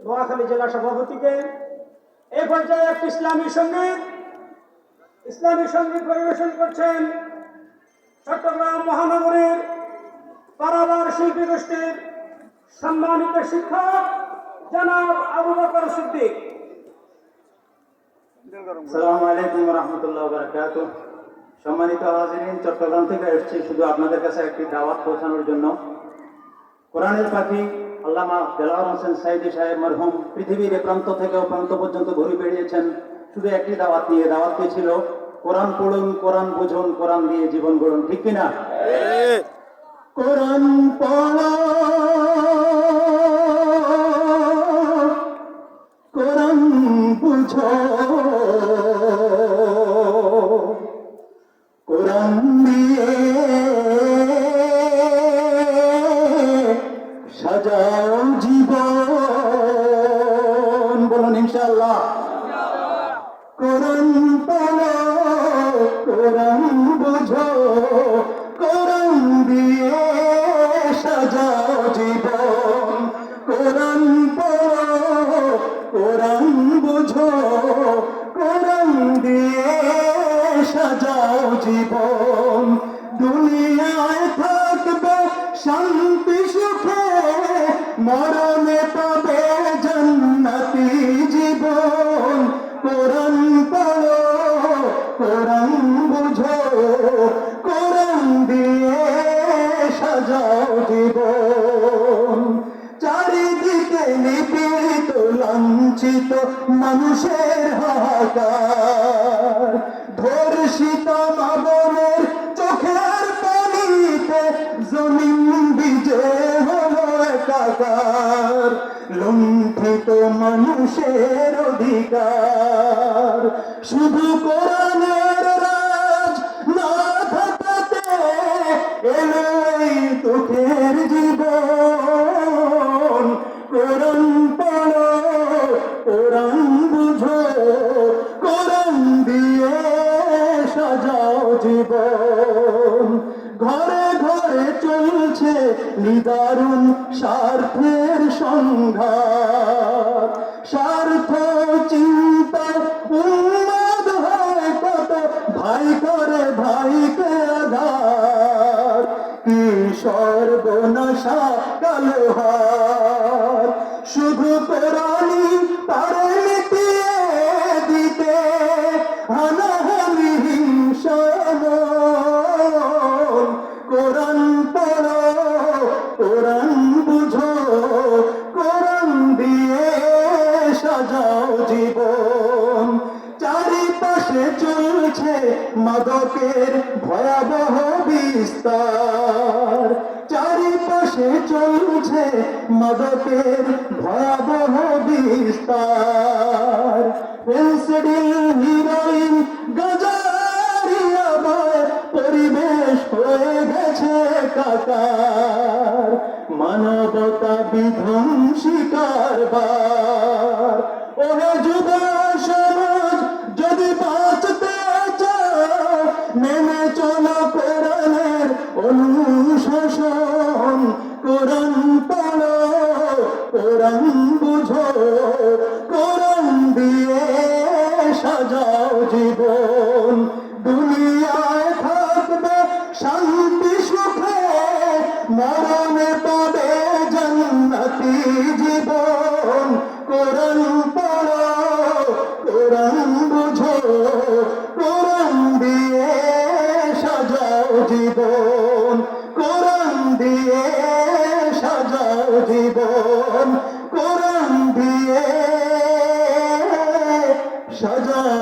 নোয়াখালী জেলা সভাপতিকে এই পর্যায়ে একটি ইসলামী সঙ্গীত পরিবেশন করছেন চট্টগ্রাম মহানগরীর পারাবার শিল্পী গোষ্ঠীর সম্মানিত শিক্ষক জনাব আবু বকর সিদ্দিক। আসসালামু আলাইকুম ওয়া রাহমাতুল্লাহি ওয়া বারাকাতুহু। সম্মানিত হাজিরিন, চট্টগ্রাম থেকে এসেছি শুধু আপনাদের কাছে একটি দাওয়াত পৌঁছানোর জন্য। কোরআনের পাখি আল্লামা দেলাওয়ার হোসেন সাইদি সাহেব মরহুম পৃথিবীর প্রান্ত থেকে প্রান্ত পর্যন্ত ঘুরে বেরিয়েছেন শুধু একটি দাওয়াত নিয়ে। দাওয়াতটি ছিল কোরআন পড়ুন, কোরআন বুঝুন, কোরআন দিয়ে জীবন গড়ুন। ঠিক কিনা? কোরআন পড়ো, কোরআন বুঝো, কোরআন দিয়ে সাজাও জীবন। বলুন ইনশাআল্লাহ। কোরআন পড়ো, কোরআন বুঝো, কোরআন দিয়ে সাজাও জীবন। কোরআন পড়ো, কোরআন বুঝো, কোরআন দিয়ে সাজাও জীবন। দুনিয়ায় থাকবে শান্তি সুখে, মরণে পাবে জান্নাতি জীবন। কোরআন পড়ো, কোরআন বুঝো, কোরআন দিয়ে সাজাও জীবন। চারিদিকে নিপীড়িত লাঞ্ছিত মানুষের হাহাকার, ধর্ষিত মা বোনের চোখের পানিতে জমিন ভিজে হলো একাকার। লুণ্ঠিত মানুষের অধিকার, শুধু কোরআনের রাজ না থাকাতে এলো এই দুঃখের জীবন। কোরআন পড়ো, কোরআন বুঝো, কোরআন দিয়ে সাজাও জীবন। ঘরে ঘরে চলছে নিদারুণ স্বার্থের সংঘাত, স্বার্থ চিন্তা উন্মাদ হয় কত, ভাই করে ভাইকে আঘাত। কি সর্বনাশা কালো হাত, শুধু কোরআনই পারে মিটিয়ে দিতে হানাহানি হিংসা মন। কোরআন পড়ো, কোরআন বুঝো, কোরআন দিয়ে সাজাও জীবন। চারিপাশে চলছে মাদকের ভয়াবহ বিস্তার, চারিপাশে চলছে মাদকের ভয়াবহ বিস্তার। ফেন্সিডিল, হিরোইন, গাজারিয়াবায় পরিবেশ হয়ে গেছে কাকার। মানবতা বিধ্বংসী কারবার। ওহে যুব সমাজ, যদি বাঁচতে চাও নেমে চলো কোরআনের অনুশাসন। কোরআন পড়ো, কোরআন বুঝো, কোরআন দিয়ে সাজাও জীবন। দুনিয়ায় থাকবে শান্তি সুখে, মরণে পাবে জান্নাতি জীবন। কোরআন পড়ো, কোরআন বুঝো, কোরআন দিয়ে সাজাও জীবন। কোরআন দিয়ে সাজাও জীবন। কোরআন দিয়ে সাজাও